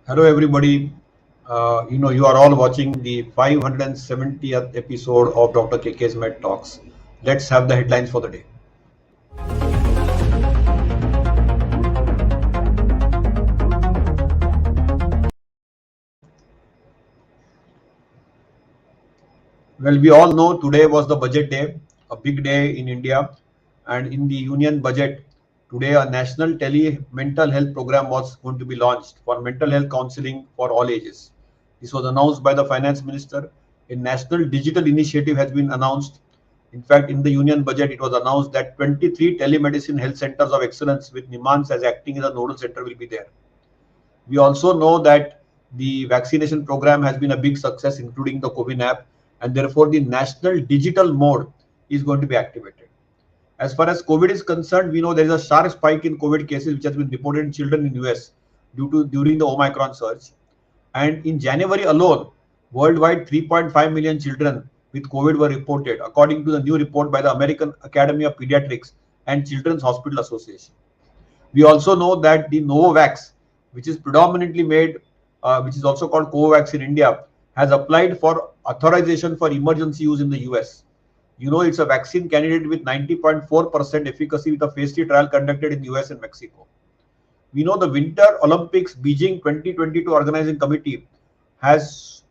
Hello, everybody. You are all watching the 570th episode of Dr. KK's Medtalks. Let's have the headlines for the day. Well, we all know today was the budget day, a big day in India, and in the union budget today, a national tele mental health program was going to be launched for mental health counseling for all ages. This was announced by the finance minister. A national digital initiative has been announced. In fact, in the union budget, it was announced that 23 telemedicine health centers of excellence with Nimans as acting as a nodal center will be there. We also know that the vaccination program has been a big success, including the COVID app, and therefore the national digital mode is going to be activated. As far as COVID is concerned, we know there is a sharp spike in COVID cases which has been reported in children in US during the Omicron surge. And in January alone, worldwide 3.5 million children with COVID were reported, according to the new report by the American Academy of Pediatrics and Children's Hospital Association. We also know that the Novavax, which is predominantly made, which is also called Covax in India, has applied for authorization for emergency use in the US. You know, it's a vaccine candidate with 90.4% efficacy with a phase 3 trial conducted in US and Mexico. We know the Winter Olympics Beijing 2022 organizing committee has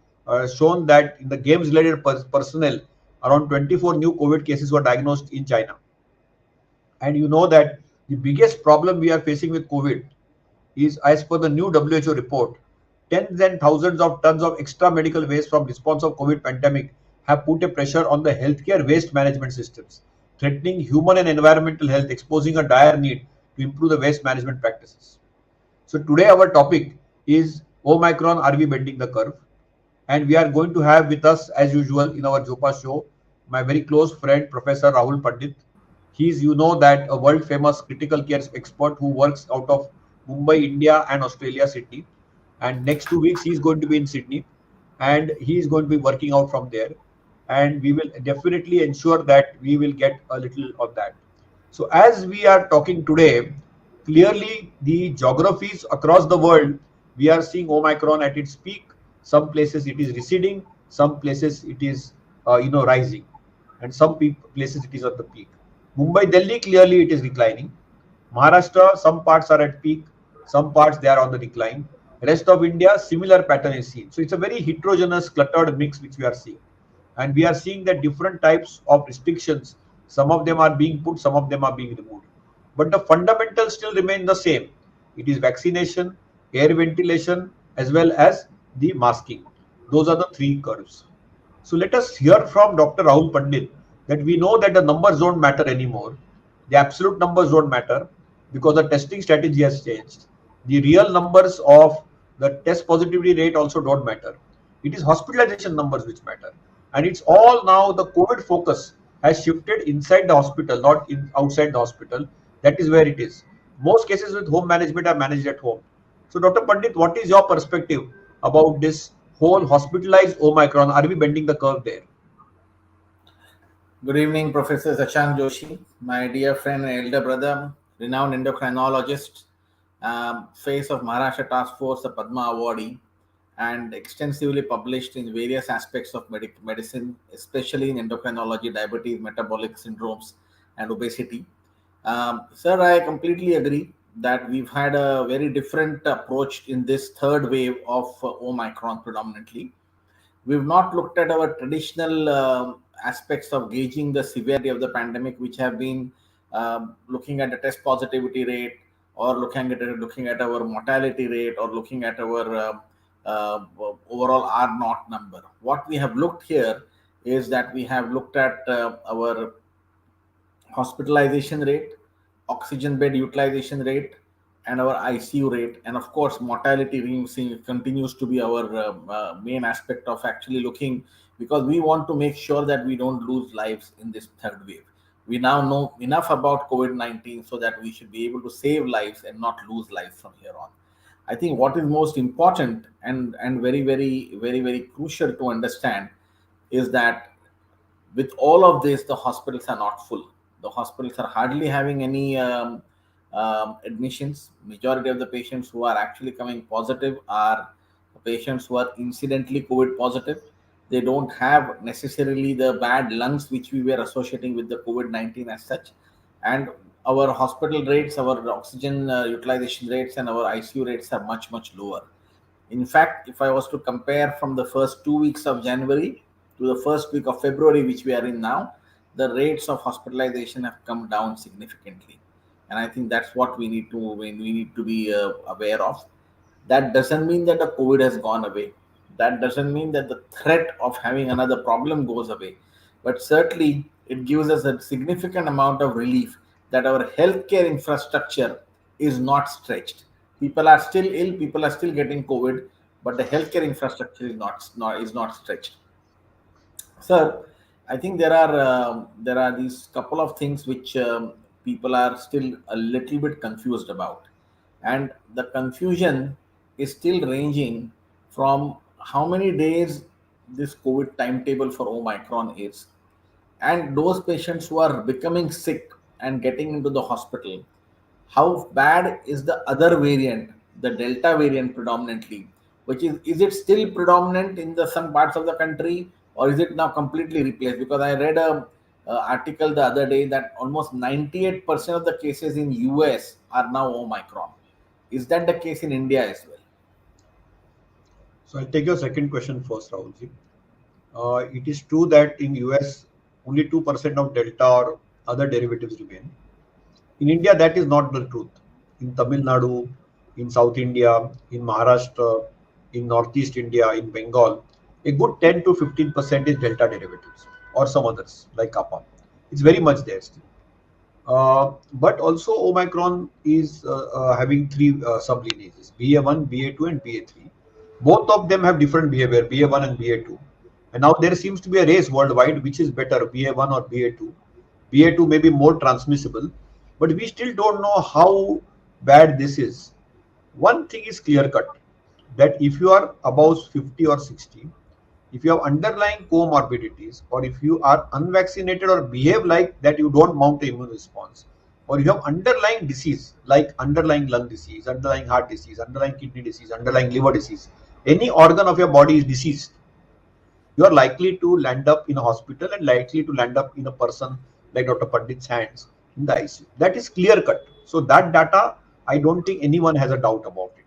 shown that in the games related personnel, around 24 new COVID cases were diagnosed in China. And you know that the biggest problem we are facing with COVID is, as per the new WHO report, tens and thousands of tons of extra medical waste from response of COVID pandemic have put a pressure on the healthcare waste management systems, threatening human and environmental health, exposing a dire need to improve the waste management practices. So today our topic is Omicron, are we bending the curve? And we are going to have with us, as usual, in our Jopa show, my very close friend, Professor Rahul Pandit. He's, you know, that a world famous critical care expert who works out of Mumbai, India, and Australia, Sydney. And next 2 weeks, he's going to be in Sydney and he's going to be working out from there. And we will definitely ensure that we will get a little of that. So, as we are talking today, clearly the geographies across the world, we are seeing Omicron at its peak. Some places it is receding, some places it is, rising, and some places it is at the peak. Mumbai, Delhi, clearly it is declining. Maharashtra, some parts are at peak, some parts they are on the decline. Rest of India, similar pattern is seen. So it's a very heterogeneous, cluttered mix which we are seeing. And we are seeing that different types of restrictions, some of them are being put, some of them are being removed. But the fundamentals still remain the same. It is vaccination, air ventilation, as well as the masking. Those are the three curves. So let us hear from Dr. Rahul Pandit that we know that the numbers don't matter anymore. The absolute numbers don't matter because the testing strategy has changed. The real numbers of the test positivity rate also don't matter. It is hospitalization numbers which matter. And it's all now the COVID focus has shifted inside the hospital, not outside the hospital. That is where it is. Most cases with home management are managed at home. So, Dr. Pandit, what is your perspective about this whole hospitalized Omicron? Are we bending the curve there? Good evening, Professor Sachan Joshi, my dear friend and elder brother, renowned endocrinologist, face of Maharashtra Task Force, the Padma awardee, and extensively published in various aspects of medicine, especially in endocrinology, diabetes, metabolic syndromes, and obesity. Sir, I completely agree that we've had a very different approach in this third wave of Omicron predominantly. We've not looked at our traditional aspects of gauging the severity of the pandemic, which have been looking at the test positivity rate, or looking at our mortality rate, or looking at our overall R naught number. What we have looked here is that we have looked at our hospitalization rate, oxygen bed utilization rate, and our ICU rate. And of course, mortality continues to be our main aspect of actually looking, because we want to make sure that we don't lose lives in this third wave. We now know enough about COVID-19 so that we should be able to save lives and not lose lives from here on. I think what is most important and very crucial to understand is that with all of this, the hospitals are not full. The hospitals are hardly having any admissions. Majority of the patients who are actually coming positive are patients who are incidentally COVID positive. They don't have necessarily the bad lungs which we were associating with the COVID-19 as such. And our hospital rates, our oxygen utilization rates, and our ICU rates are much, much lower. In fact, if I was to compare from the first 2 weeks of January to the first week of February, which we are in now, the rates of hospitalization have come down significantly, and I think that's what we need to be aware of. That doesn't mean that the COVID has gone away. That doesn't mean that the threat of having another problem goes away. But certainly, it gives us a significant amount of relief that our healthcare infrastructure is not stretched. People are still ill, people are still getting COVID, but the healthcare infrastructure is not stretched. Sir, I think there are these couple of things which people are still a little bit confused about, and the confusion is still ranging from how many days this COVID timetable for Omicron is, and those patients who are becoming sick and getting into the hospital, how bad is the other variant, the Delta variant predominantly, which is it still predominant in the some parts of the country, or is it now completely replaced? Because I read a article the other day that almost 98% of the cases in US are now Omicron. Is that the case in India as well? So I'll take your second question first, Rahulji. It is true that in US only 2% of delta or other derivatives remain. In India, that is not the truth. In Tamil Nadu, in South India, in Maharashtra, in Northeast India, in Bengal, a good 10 to 15% is delta derivatives or some others like kappa. It's very much there still. But also Omicron is having three sublineages: BA1, BA2, and BA3. Both of them have different behavior, BA1 and BA2. And now there seems to be a race worldwide which is better, BA1 or BA2. BA2 may be more transmissible, but we still don't know how bad this is. One thing is clear cut, that if you are above 50 or 60, if you have underlying comorbidities, or if you are unvaccinated or behave like that you don't mount an immune response, or you have underlying disease like underlying lung disease, underlying heart disease, underlying kidney disease, underlying liver disease, any organ of your body is diseased, you are likely to land up in a hospital and likely to land up in a person like Dr. Pandit's hands in the ICU. That is clear cut. So that data, I don't think anyone has a doubt about it.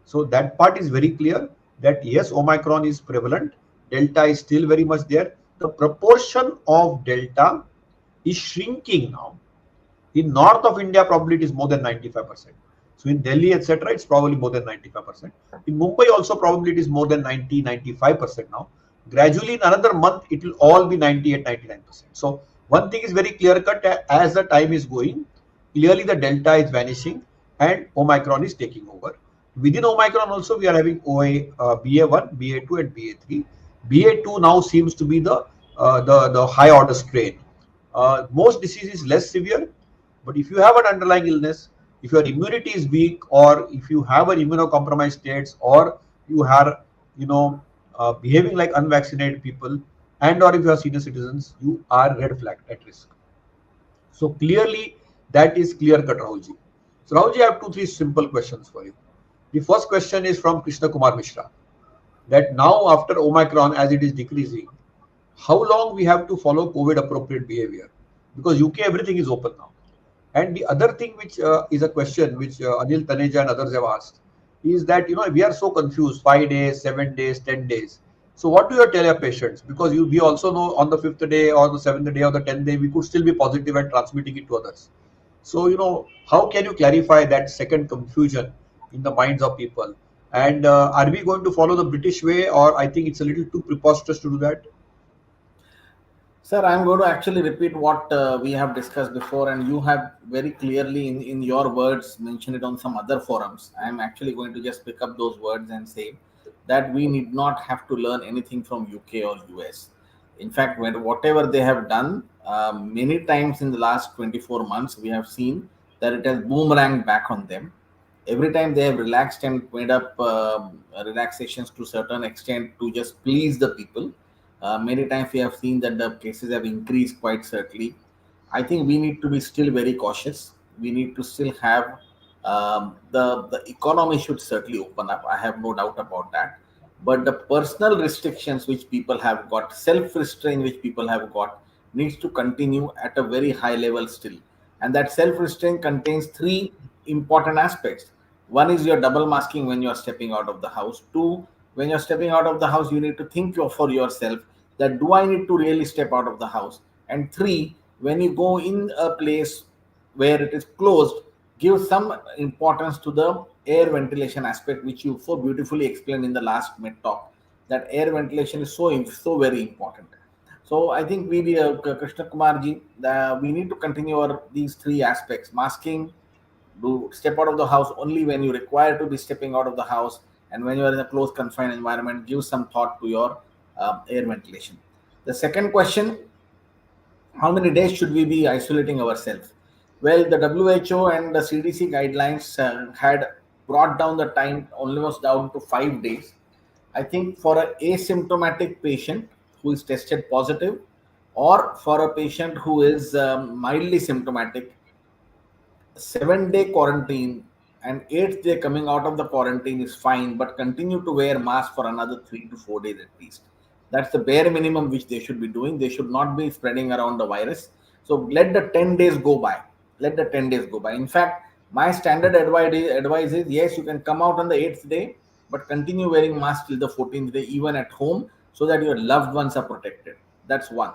So that part is very clear, that yes, Omicron is prevalent. Delta is still very much there. The proportion of Delta is shrinking now. In north of India, probably it is more than 95%. So in Delhi, etc., it's probably more than 95%. In Mumbai also, probably it is more than 90-95% now. Gradually, in another month, it will all be 98-99%. So one thing is very clear cut, as the time is going, clearly the Delta is vanishing and Omicron is taking over. Within Omicron also, we are having BA1, BA2, and BA3. BA2 now seems to be the high order strain. Most disease is less severe, but if you have an underlying illness, if your immunity is weak, or if you have an immunocompromised states, or you are, behaving like unvaccinated people, and or if you are senior citizens, you are red flag at risk. So clearly, that is clear cut, Rahulji. So Rahulji, I have two, three simple questions for you. The first question is from Krishna Kumar Mishra, that now after Omicron, as it is decreasing, how long we have to follow COVID appropriate behavior? Because UK, everything is open now. And the other thing which is a question which Anil Taneja and others have asked is that, we are so confused, 5 days, 7 days, 10 days. So what do you tell your patients? Because we also know on the 5th day or the 7th day or the 10th day, we could still be positive and transmitting it to others. So, how can you clarify that second confusion in the minds of people? And are we going to follow the British way, or I think it's a little too preposterous to do that? Sir, I'm going to actually repeat what we have discussed before, and you have very clearly, in your words, mentioned it on some other forums. I'm actually going to just pick up those words and say that we need not have to learn anything from UK or US. In fact, whatever they have done, many times in the last 24 months, we have seen that it has boomeranged back on them. Every time they have relaxed and made up relaxations to certain extent to just please the people, many times we have seen that the cases have increased quite certainly. I think we need to be still very cautious. we need to still have the economy should certainly open up. I have no doubt about that. But the personal restrictions which people have got, self restraint which people have got, needs to continue at a very high level still. And that self restraint contains three important aspects. One is your double masking when you are stepping out of the house. Two, when you're stepping out of the house, you need to think for yourself that do I need to really step out of the house? And three, when you go in a place where it is closed, give some importance to the air ventilation aspect, which you so beautifully explained in the last med talk. That air ventilation is so very important. So I think Krishna Kumarji, we need to continue these three aspects: masking, do step out of the house only when you require to be stepping out of the house, and when you are in a closed confined environment, give some thought to your air ventilation. The second question: how many days should we be isolating ourselves? Well, the WHO and the CDC guidelines had brought down the time almost down to 5 days. I think for an asymptomatic patient who is tested positive, or for a patient who is mildly symptomatic, 7 day quarantine and eighth day coming out of the quarantine is fine, but continue to wear mask for another 3 to 4 days at least. That's the bare minimum which they should be doing. They should not be spreading around the virus. So let the 10 days go by. Let the 10 days go by. In fact, my standard advice is yes, you can come out on the 8th day, but continue wearing mask till the 14th day, even at home, so that your loved ones are protected. That's one.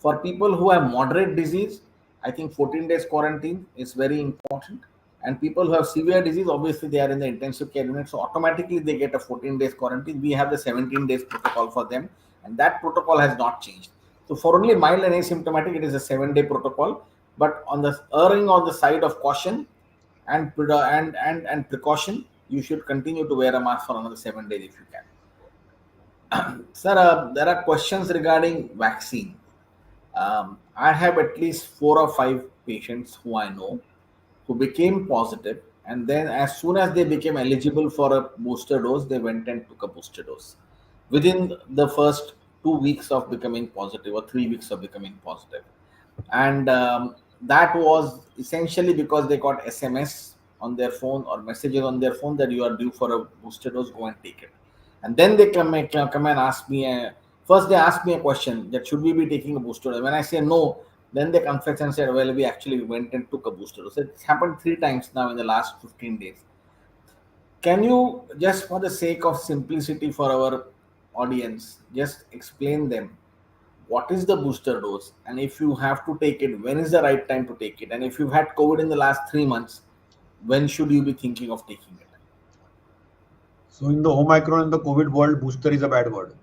For people who have moderate disease, I think 14 days quarantine is very important. And people who have severe disease, obviously they are in the intensive care unit, so automatically they get a 14 days quarantine. We have the 17 days protocol for them, and that protocol has not changed. So for only mild and asymptomatic, it is a 7 day protocol. But on the erring on the side of caution and precaution, you should continue to wear a mask for another 7 days if you can. Sir, there are questions regarding vaccine. I have at least 4 or 5 patients who I know who became positive, and then as soon as they became eligible for a booster dose, they went and took a booster dose within the first 2 weeks of becoming positive or 3 weeks of becoming positive. And that was essentially because they got SMS on their phone or messages on their phone that you are due for a booster dose, go and take it. And then they come and ask me, first they ask me a question that should we be taking a booster dose? When I say no, then they confess and said, well, we actually went and took a booster dose. It's happened 3 times now in the last 15 days. Can you, just for the sake of simplicity for our audience, just explain them what is the booster dose, and if you have to take it, when is the right time to take it, and if you've had COVID in the last 3 months, when should you be thinking of taking it? So in the Omicron and the COVID world, booster is a bad word.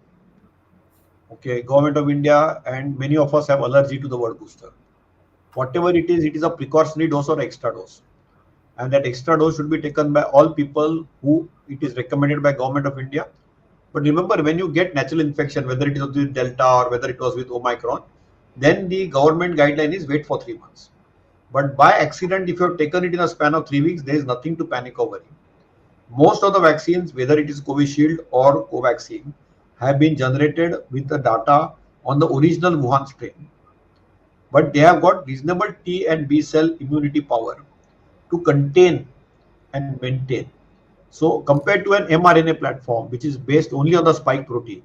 Okay, Government of India and many of us have allergy to the word booster. Whatever it is a precautionary dose or extra dose. And that extra dose should be taken by all people who it is recommended by Government of India. But remember, when you get natural infection, whether it is with Delta or whether it was with Omicron, then the government guideline is wait for 3 months. But by accident, if you have taken it in a span of 3 weeks, there is nothing to panic over. Most of the vaccines, whether it is Covishield or Covaxin, have been generated with the data on the original Wuhan strain. But they have got reasonable T and B cell immunity power to contain and maintain. So compared to an mRNA platform, which is based only on the spike protein,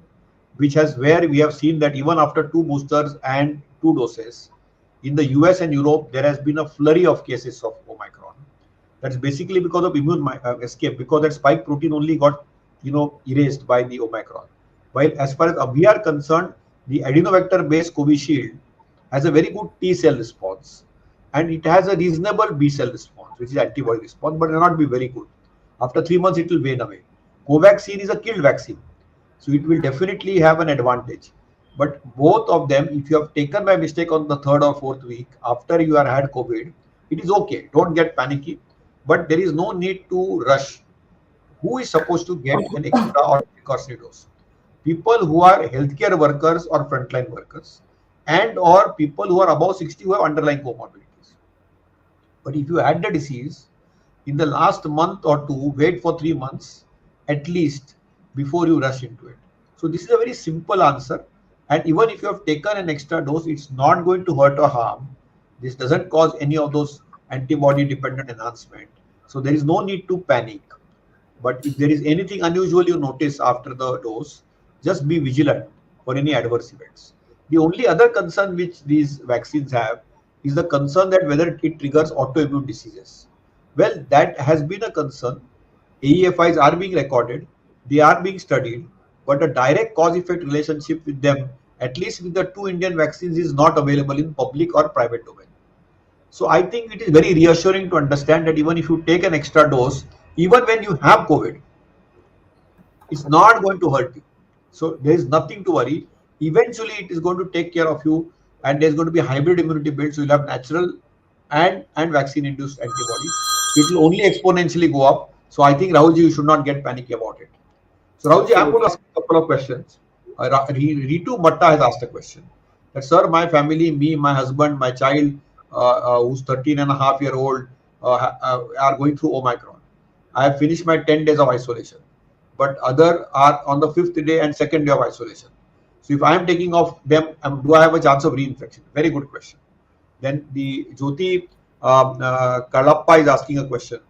which has where we have seen that even after 2 boosters and 2 doses, in the US and Europe, there has been a flurry of cases of Omicron. That's basically because of immune escape, because that spike protein only got erased by the Omicron. While as far as we are concerned, the adenovector-based Covishield has a very good T cell response, and it has a reasonable B cell response, which is antibody response, but it will not be very good. After 3 months, it will wane away. Covaxin is a killed vaccine, so it will definitely have an advantage. But both of them, if you have taken by mistake on the 3rd or 4th week after you are had COVID, it is okay. Don't get panicky, but there is no need to rush. Who is supposed to get an extra or precautionary dose? People who are healthcare workers or frontline workers, and or people who are above 60 who have underlying comorbidities. But if you had the disease, in the last month or two, wait for 3 months at least before you rush into it. So this is a very simple answer. And even if you have taken an extra dose, it's not going to hurt or harm. This doesn't cause any of those antibody dependent enhancement. So there is no need to panic. But if there is anything unusual you notice after the dose, just be vigilant for any adverse events. The only other concern which these vaccines have is the concern that whether it triggers autoimmune diseases. Well, that has been a concern. AEFIs are being recorded, they are being studied, but a direct cause effect relationship with them, at least with the two Indian vaccines, is not available in public or private domain. So I think it is very reassuring to understand that even if you take an extra dose, even when you have COVID, it's not going to hurt you. So there is nothing to worry. Eventually, it is going to take care of you, and there's going to be hybrid immunity built. So you'll have natural and vaccine induced antibodies. It will only exponentially go up. So I think Rahulji, you should not get panicky about it. So Rahulji, I'm going to Absolutely. ask you a couple of questions. Ritu Matta has asked a question. That, sir, my family, me, my husband, my child, who's 13 and a half year old, are going through Omicron. I have finished my 10 days of isolation, but other are on the fifth day and second day of isolation. So if I am taking off them, do I have a chance of reinfection? Very good question. Then the Jyoti Kalappa is asking a question.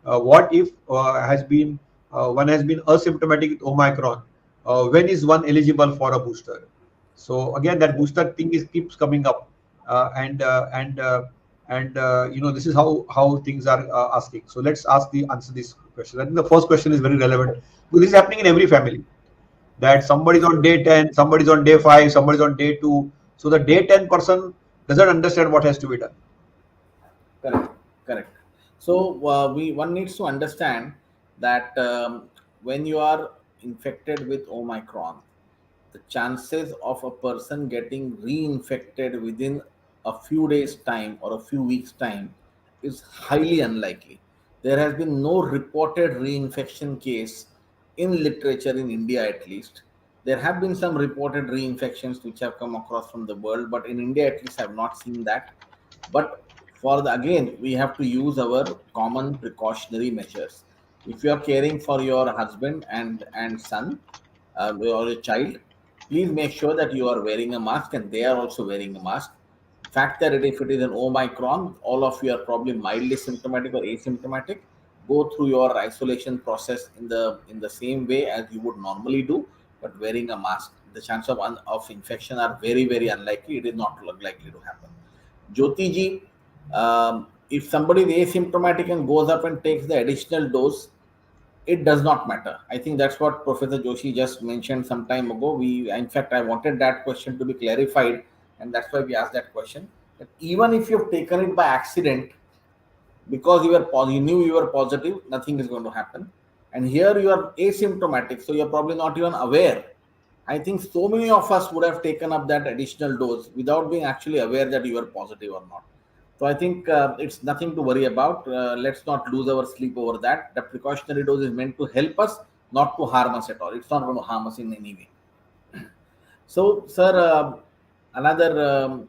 What if one has been asymptomatic with Omicron? When is one eligible for a booster? So again, that booster thing keeps coming up, and this is how things are asking. So let's answer this question. I think the first question is very relevant. This is happening in every family. That somebody's on day 10, somebody's on day 5, somebody's on day 2. So the day 10 person doesn't understand what has to be done. Correct, correct. So we one needs to understand that when you are infected with Omicron, the chances of a person getting reinfected within a few days time or a few weeks time is highly unlikely. There has been no reported reinfection case in literature in India, at least. There have been some reported reinfections which have come across from the world, but in India at least I have not seen that. But for the again, we have to use our common precautionary measures. If you are caring for your husband and son, or a child, please make sure that you are wearing a mask and they are also wearing a mask. Fact that if it is an Omicron, all of you are probably mildly symptomatic or asymptomatic. Go through your isolation process in the same way as you would normally do, but wearing a mask. The chance of infection are very very unlikely. It is not likely to happen. Jyoti ji, if somebody is asymptomatic and goes up and takes the additional dose, it does not matter. I think that's what Professor Joshi just mentioned some time ago. In fact, I wanted that question to be clarified, and that's why we asked that question. That even if you've taken it by accident, because you knew you were positive, nothing is going to happen. And here you are asymptomatic, so you're probably not even aware. I think so many of us would have taken up that additional dose without being actually aware that you are positive or not. So I think it's nothing to worry about. Let's not lose our sleep over that. The precautionary dose is meant to help us, not to harm us at all. It's not going to harm us in any way. So, sir, another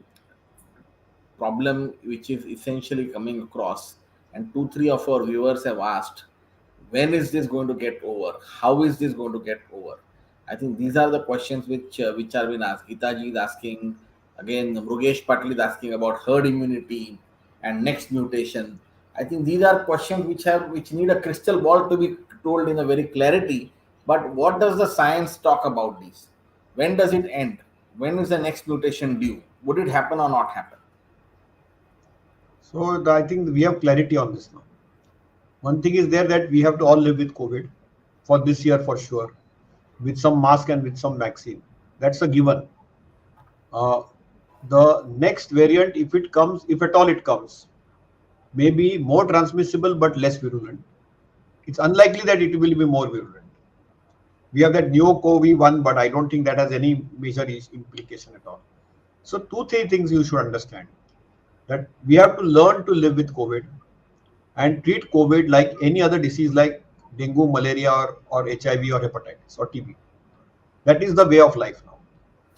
problem which is essentially coming across, and two, three of our viewers have asked, when is this going to get over? How is this going to get over? I think these are the questions which are being asked. Gitaji is asking, again, Mrugesh Patil is asking about herd immunity and next mutation. I think these are questions which need a crystal ball to be told in a very clarity. But what does the science talk about this? When does it end? When is the next mutation due? Would it happen or not happen? So I think we have clarity on this now. One thing is there that we have to all live with COVID for this year for sure, with some mask and with some vaccine. That's a given. The next variant, if it comes, if at all it comes, may be more transmissible but less virulent. It's unlikely that it will be more virulent. We have that new COVID-1, but I don't think that has any major implication at all. So three things you should understand. That we have to learn to live with COVID and treat COVID like any other disease like dengue, malaria, or HIV or hepatitis or TB. That is the way of life now.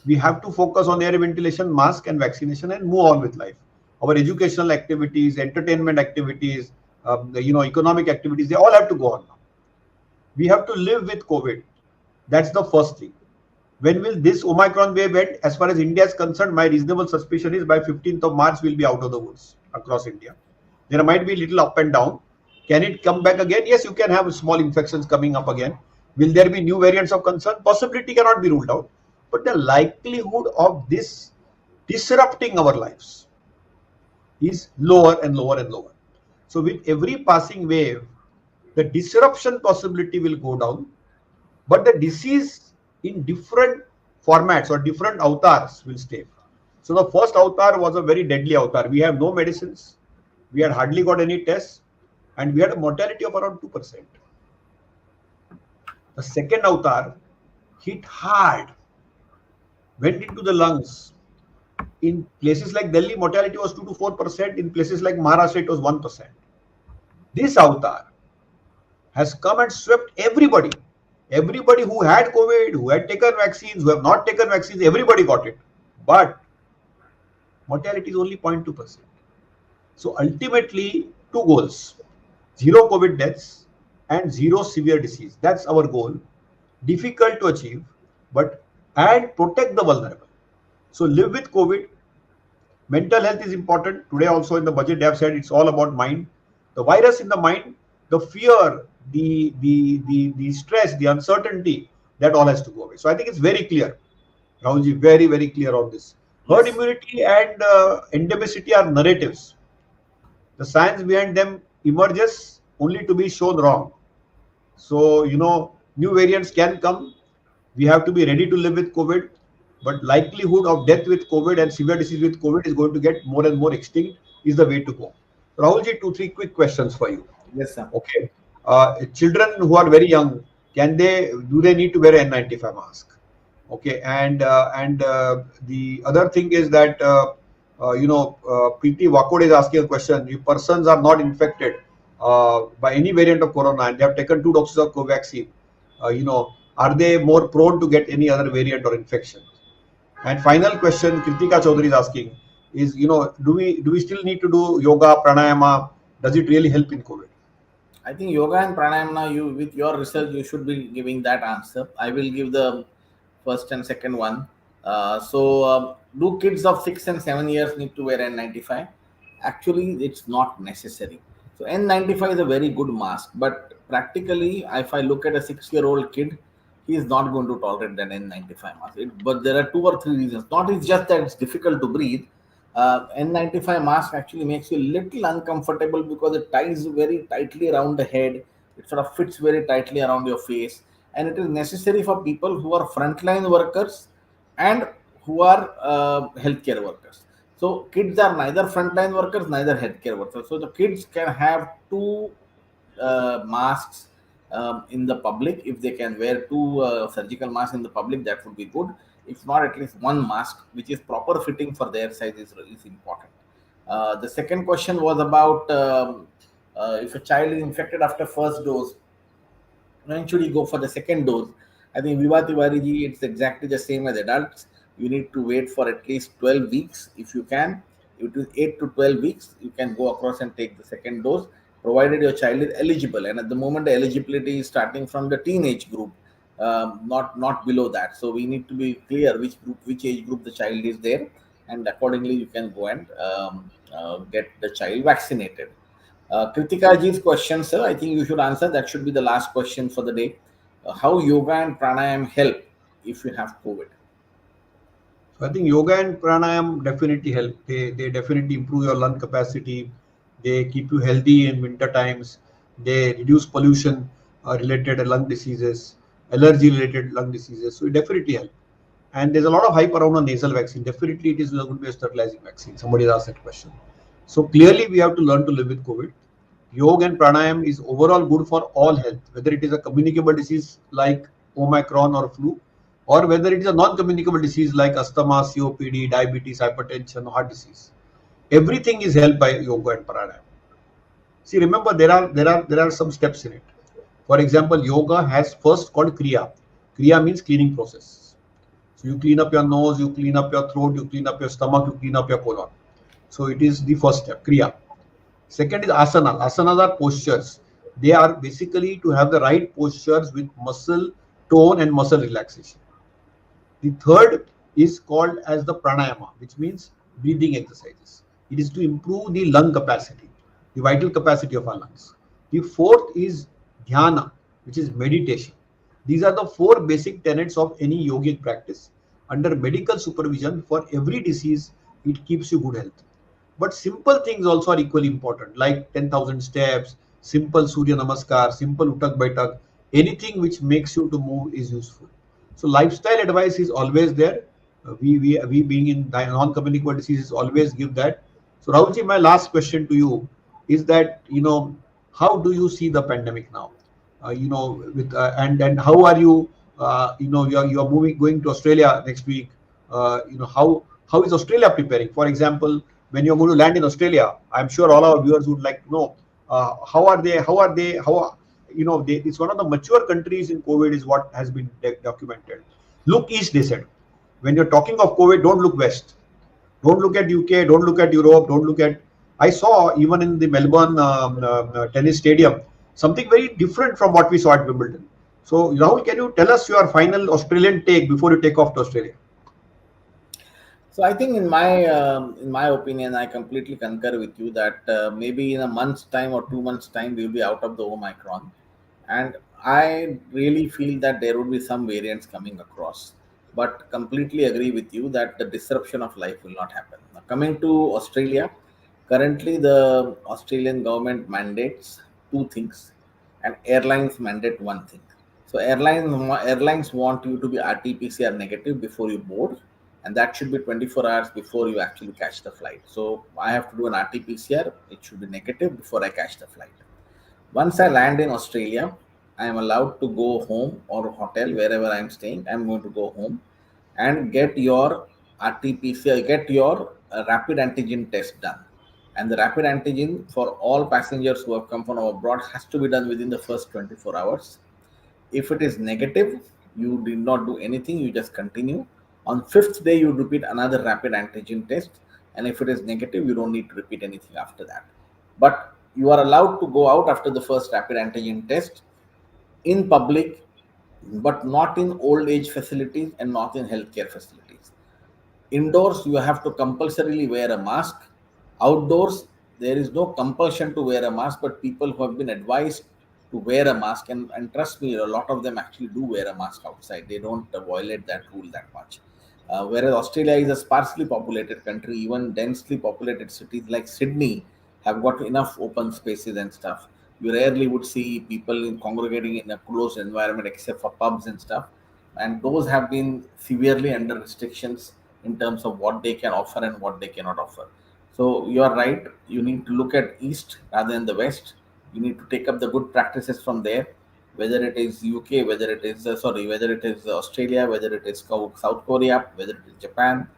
We have to focus on air ventilation, mask and vaccination and move on with life. Our educational activities, entertainment activities, economic activities, they all have to go on now. We have to live with COVID. That's the first thing. When will this Omicron wave end? As far as India is concerned, my reasonable suspicion is by 15th of March, we'll be out of the woods across India. There might be little up and down. Can it come back again? Yes, you can have small infections coming up again. Will there be new variants of concern? Possibility cannot be ruled out. But the likelihood of this disrupting our lives is lower and lower and lower. So with every passing wave, the disruption possibility will go down, but the disease in different formats or different avatars will stay. So the first avatar was a very deadly avatar. We have no medicines, we had hardly got any tests, and we had a mortality of around 2%. The second avatar hit hard, went into the lungs. In places like Delhi, mortality was 2 to 4%. In places like Maharashtra, it was 1%. This avatar has come and swept everybody. Everybody who had COVID, who had taken vaccines, who have not taken vaccines, everybody got it. But mortality is only 0.2%. So ultimately, two goals: zero COVID deaths and zero severe disease. That's our goal. Difficult to achieve, but and protect the vulnerable. So live with COVID. Mental health is important. Today also in the budget they have said it's all about mind. The virus in the mind, the fear, the stress, the uncertainty, that all has to go away. So I think it's very clear. Rahulji, very, very clear on this. Herd Yes. immunity and endemicity are narratives. The science behind them emerges only to be shown wrong. So, new variants can come. We have to be ready to live with COVID, but likelihood of death with COVID and severe disease with COVID is going to get more and more extinct, is the way to go. Rahulji, 2, 3 quick questions for you. Yes, sir. Okay. Children who are very young, do they need to wear an N95 mask? Okay. And the other thing is that, Preeti Wakode is asking a question. If persons are not infected by any variant of corona and they have taken 2 doses of Covaxin, are they more prone to get any other variant or infection? And final question, Kritika Chaudhary is asking is, do we still need to do yoga, pranayama? Does it really help in COVID? I think yoga and pranayama, you with your research, you should be giving that answer. I will give the first and second one. Do kids of 6 and 7 years need to wear N95? Actually, it's not necessary. So N95 is a very good mask, but practically, if I look at a 6-year-old kid, he is not going to tolerate an N95 mask. But there are 2 or 3 reasons. Not it's just that it's difficult to breathe. N95 mask actually makes you a little uncomfortable because it ties very tightly around the head. It sort of fits very tightly around your face, and it is necessary for people who are frontline workers and who are healthcare workers. So kids are neither frontline workers, neither healthcare workers. So the kids can have two masks in the public. If they can wear two surgical masks in the public, that would be good. If not, at least one mask which is proper fitting for their size is important. The second question was about if a child is infected after first dose, when should he go for the second dose? I think Viva Tiwari ji, it's exactly the same as adults. You need to wait for at least 12 weeks if you can. It is 8 to 12 weeks. You can go across and take the second dose, provided your child is eligible. And at the moment, the eligibility is starting from the teenage group, not below that. So we need to be clear which age group the child is there, and accordingly you can go and get the child vaccinated. Kritika ji's question, sir, I think you should answer. That should be the last question for the day. How yoga and pranayam help if you have COVID? So I think yoga and pranayam definitely help. They definitely improve your lung capacity. They keep you healthy in winter times. They reduce pollution related lung diseases, allergy related lung diseases. So it definitely help. And there's a lot of hype around a nasal vaccine. Definitely it is going to be a sterilizing vaccine. Somebody asked that question. So clearly we have to learn to live with COVID. Yoga and pranayam is overall good for all health, whether it is a communicable disease like Omicron or flu, or whether it is a non-communicable disease like asthma, COPD, diabetes, hypertension, heart disease. Everything is helped by yoga and pranayam. See, remember there are some steps in it. For example, yoga has first called kriya. Kriya means cleaning process. So you clean up your nose, you clean up your throat, you clean up your stomach, you clean up your colon. So it is the first step, kriya. Second is asana. Asanas are postures. They are basically to have the right postures with muscle tone and muscle relaxation. The third is called as the pranayama, which means breathing exercises. It is to improve the lung capacity. the vital capacity of our lungs. The fourth is dhyana, which is meditation. These are the four basic tenets of any yogic practice. Under medical supervision, for every disease, it keeps you good health. But simple things also are equally important, like 10,000 steps, simple Surya Namaskar, simple Uttak Baitak. Anything which makes you to move is useful. So lifestyle advice is always there. We being in non-communicable diseases always give that. So Rahulji, my last question to you is that, how do you see the pandemic now? With and how are you? You're moving going to Australia next week. How is Australia preparing? For example, when you're going to land in Australia, I'm sure all our viewers would like to know how are they? How are they? It's one of the mature countries in COVID, is what has been documented. Look east, they said. When you're talking of COVID, don't look west. Don't look at UK. Don't look at Europe. Don't look at. I saw even in the Melbourne tennis stadium something very different from what we saw at Wimbledon. So Rahul, can you tell us your final Australian take before you take off to Australia? So I think in my opinion, I completely concur with you that maybe in a month's time or 2 months' time we'll be out of the Omicron, and I really feel that there would be some variants coming across. But completely agree with you that the disruption of life will not happen. Now, coming to Australia, currently the Australian government mandates two things, and airlines mandate one thing. So airlines want you to be RT-PCR negative before you board, and that should be 24 hours before you actually catch the flight. So I have to do an RT-PCR. It should be negative before I catch the flight. Once I land in Australia, I am allowed to go home or hotel wherever I am staying. I'm going to go home and get your RT-PCR, get your rapid antigen test done. And the rapid antigen for all passengers who have come from abroad has to be done within the first 24 hours. If it is negative, you did not do anything, you just continue. On fifth day, you repeat another rapid antigen test, and if it is negative, you don't need to repeat anything after that. But you are allowed to go out after the first rapid antigen test in public, but not in old age facilities and not in healthcare facilities. Indoors, you have to compulsorily wear a mask. Outdoors, there is no compulsion to wear a mask, but people who have been advised to wear a mask, and trust me, a lot of them actually do wear a mask outside. They don't violate that rule that much. Whereas Australia is a sparsely populated country, even densely populated cities like Sydney have got enough open spaces and stuff. You rarely would see people congregating in a closed environment except for pubs and stuff, and those have been severely under restrictions in terms of what they can offer and what they cannot offer. So you are right, you need to look at east rather than the west. You need to take up the good practices from there, whether it is UK, whether it is Australia, whether it is South Korea, whether it is Japan,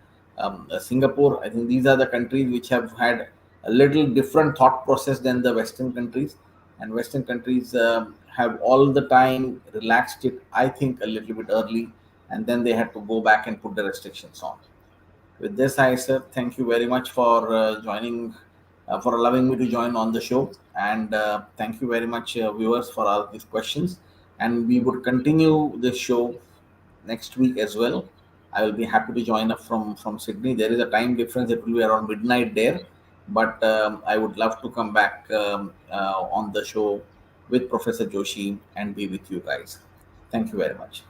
Singapore. I think these are the countries which have had a little different thought process than the Western countries, and Western countries have all the time relaxed it, I think, a little bit early, and then they had to go back and put the restrictions on. With this, I said thank you very much for joining, for allowing me to join on the show, and thank you very much, viewers, for all these questions. And we would continue this show next week as well. I will be happy to join up from Sydney. There is a time difference; it will be around midnight there, but I would love to come back on the show with Professor Joshi and be with you guys. Thank you very much.